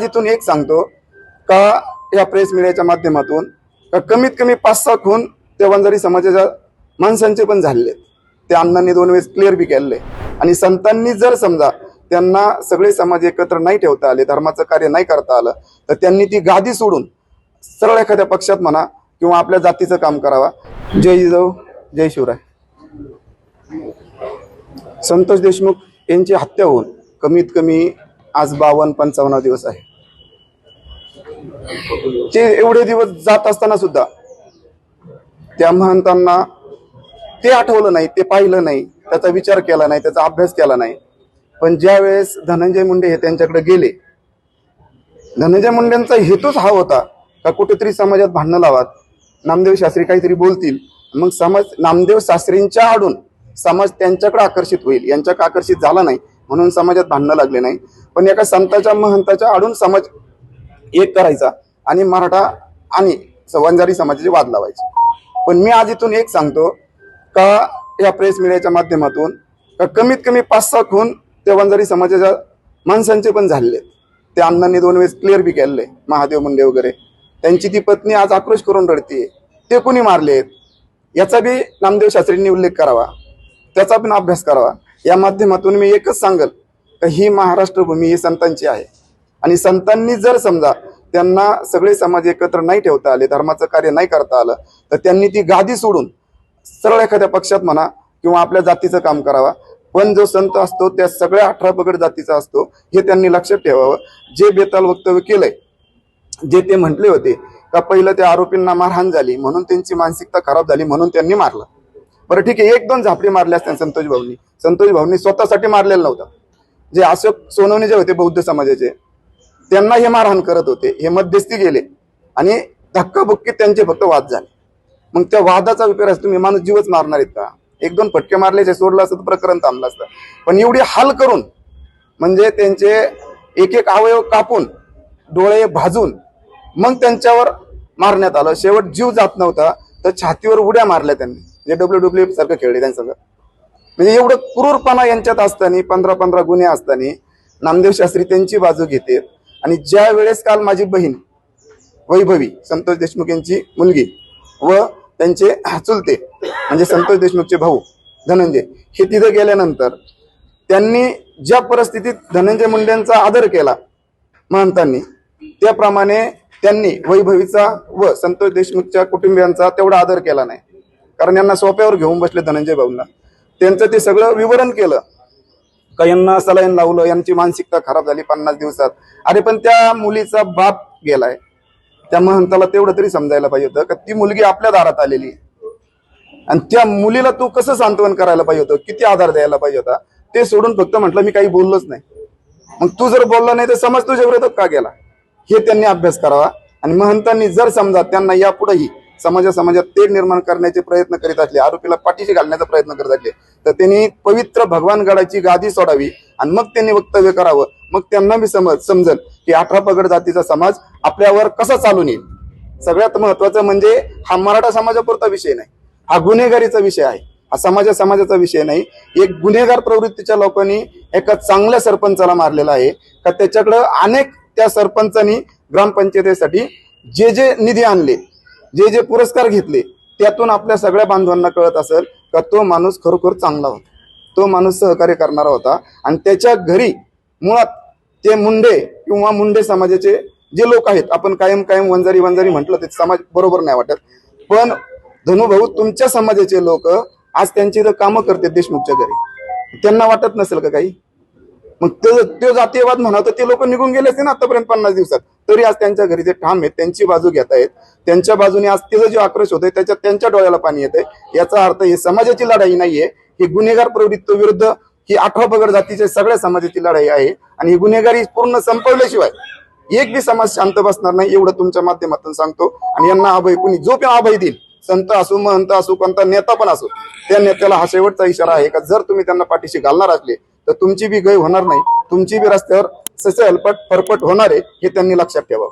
इथून एक सांगतो का या प्रेस मीडियाच्या माध्यमातून का कमीत कमी 5-6 खून त्या वंजारी समाजाच्या माणसांचे पण झालेले, ते अण्णांनी 2 वेळेस क्लिअर बी केले। आणि संतांनी जर समजा त्यांना सगळे समाज एकत्र नाही ठेवता आले, धर्माचं कार्य नाही करता आलं, तर त्यांनी ती गादी सोडून सरळ एखाद्या पक्षात म्हणा किंवा आपल्या जातीचं काम करावा। जय जिजाऊ, जय शिवराय। संतोष देशमुख यांची हत्या होऊन कमीत कमी आज 52-55 दिवस आहे। ते एवढे दिवस जात असताना सुद्धा त्या महंतांना ते आठवलं नाही, ते पाहिलं नाही, त्याचा विचार केला नाही, त्याचा अभ्यास केला नाही। पण ज्या वेळेस धनंजय मुंडे हे त्यांच्याकडे गेले, धनंजय मुंडेंचा हेतूच हा होता का कुठेतरी समाजात भांडणं लावात, नामदेव शास्त्री काहीतरी बोलतील, मग समाज नामदेव शास्त्रींच्या आडून समाज त्यांच्याकडे आकर्षित होईल। यांच्याकडे आकर्षित झाला नाही म्हणून समाजात भांडणं लागले नाही, पण एका संतांच्या महंताच्या आडून समाज एक करायचा आणि मराठा आणि वंजारी समाजाचे वाद लावायचे। पण मी आज इथून एक सांगतो का या प्रेस मीडियाच्या माध्यमातून का कमीत कमी 5-6 खून त्या वंजारी समाजाच्या माणसांचे पण झालेले, ते अण्णांनी 2 वेळेस क्लिअर बी केले। महादेव मुंडे वगैरे त्यांची ती पत्नी आज आक्रोश करून रडतीये, ते कोणी मारलेत याचा बी नामदेव शास्त्रींनी उल्लेख करावा, त्याचा पण अभ्यास करावा। या माध्यमातून मी एकच सांगल का ही महाराष्ट्र भूमी ही संतांची आहे आणि संतांनी जर समजा त्यांना सगळे समाज एकत्र नाही ठेवता आले, धर्माचं कार्य नाही करता आलं, तर त्यांनी ती गादी सोडून सरळ एखाद्या पक्षात म्हणा किंवा आपल्या जातीचं काम करावा। पण जो संत असतो त्या सगळ्या 18 पगड जातीचा असतो, हे त्यांनी लक्षात ठेवावं। जे बेताल वक्तव्य केलंय, जे ते म्हटले होते का पहिलं त्या आरोपींना मारहाण झाली म्हणून त्यांची मानसिकता खराब झाली म्हणून त्यांनी मारलं, बरं ठीक आहे, 1-2 झापडी मारले असते संतोष भाऊंनी स्वतःसाठी मारलेलं नव्हतं। जे अशोक सोनवणे जे होते बौद्ध समाजाचे, त्यांना हे मारहाण करत होते, हे मध्यस्थी गेले आणि धक्काबुक्की त्यांचे फक्त वाद झाले। मग त्या वादाचा विचार तुम्ही माणूस जीवच मारणार आहेत का? 1-2 फटके मारल्याचे सोडलं असतं तर प्रकरण थांबलं असतं, पण एवढी हाल करून म्हणजे त्यांचे एक अवयव कापून डोळे भाजून मग त्यांच्यावर मारण्यात आलं। शेवट जीव जात नव्हता तर छातीवर उड्या मारल्या त्यांनी, जे WWE सारखं खेळले त्यांच्यासंग। म्हणजे एवढं क्रूरपणा यांच्यात असताना 15-15 गुन्हे असताना नामदेव शास्त्री त्यांची बाजू घेते। आणि ज्या वेळेस काल माझी बहीण वैभवी, संतोष देशमुख यांची मुलगी, व त्यांचे चुलते म्हणजे संतोष देशमुखचे भाऊ धनंजय, हे तिथे गेल्यानंतर त्यांनी ज्या परिस्थितीत धनंजय मुंडेंचा आदर केला महंतांनी, त्याप्रमाणे त्यांनी वैभवीचा व संतोष देशमुखच्या कुटुंबियांचा तेवढा आदर केला नाही। कारण यांना सोप्यावर घेऊन बसले धनंजय भाऊंना, त्यांचं ते सगळं विवरण केलं का यांना सलाईन लावलं, यांची मानसिकता खराब झाली 50 दिवसात। अरे पण त्या मुलीचा बाप गेलाय, त्या महंताला तेवढं तरी समजायला पाहिजे होतं का ती मुलगी आपल्या दारात आलेली आणि त्या मुलीला तू कसं सांत्वन करायला पाहिजे होतं, किती आधार द्यायला पाहिजे होता। ते सोडून फक्त म्हटलं मी काही बोललोच नाही। मग तू जर बोलला नाही तर समाज तुझ्या विरोधात का गेला, हे त्यांनी अभ्यास करावा। आणि महंतांनी जर समजा त्यांना यापुढेही समाजात तेढ निर्माण करण्याचे प्रयत्न करीत असले, आरोपीला पाठीशी घालण्याचा प्रयत्न करत असले, तर त्यांनी पवित्र भगवानगडाची गादी सोडावी आणि मग त्यांनी वक्तव्य करावं। मग त्यांना बी समजेल की 18 पगड जातीचा समाज आपल्यावर कसा चालून येईल। सगळ्यात महत्वाचं म्हणजे हा मराठा समाजापुरता विषय नाही, हा गुन्हेगारीचा विषय आहे, हा समाजाचा विषय नाही। एक गुन्हेगार प्रवृत्तीच्या लोकांनी एका चांगल्या सरपंचाला मारलेला आहे का त्याच्याकडे अनेक त्या सरपंचांनी ग्रामपंचायतीसाठी जे निधी आणले, जे पुरस्कार घेतले, त्यातून आपल्या सगळ्या बांधवांना कळत असेल का तो माणूस खरोखर चांगला होता, तो माणूस सहकार्य करणारा होता। आणि त्याच्या घरी मुळात ते मुंडे किंवा मुंडे समाजाचे जे लोक आहेत, आपण कायम वंजारी म्हटलं ते समाज बरोबर नाही वाटत, पण धनुभाऊ तुमच्या समाजाचे लोक आज त्यांची तर कामं करतात देशमुखच्या घरी, त्यांना वाटत नसेल का काही? मग तो जातीयवाद म्हणा तर ते लोक निघून गेले असते ना आतापर्यंत 50 दिवसात, तरी आज त्यांच्या घरी ते ठाम आहेत, त्यांची बाजू घेत आहेत। त्यांच्या बाजूने आज तिचा जो आक्रोश होतोय त्याच्यात त्यांच्या डोळ्याला पाणी येतंय। याचा अर्थ ही समाजाची लढाई नाहीये, ही गुन्हेगार प्रवृत्ती विरुद्ध ही 18 पगड जातीच्या सगळ्या समाजाची लढाई आहे। आणि ही गुन्हेगारी पूर्ण संपवल्याशिवाय एक बी समाज शांत बसणार नाही, एवढं तुमच्या माध्यमातून सांगतो। आणि यांना अभय कुणी जो पण अभय देईल, संत असो महंत असो कोणता नेता पण असो, त्या नेत्याला हा शेवटचा इशारा आहे का जर तुम्ही त्यांना पाठीशी घालणार असले तर तुमची बी गय होणार नाही, तुमची बी रस्त्यावर ससे हलपट फरफट होणार आहे, हे त्यांनी लक्षात ठेवावं।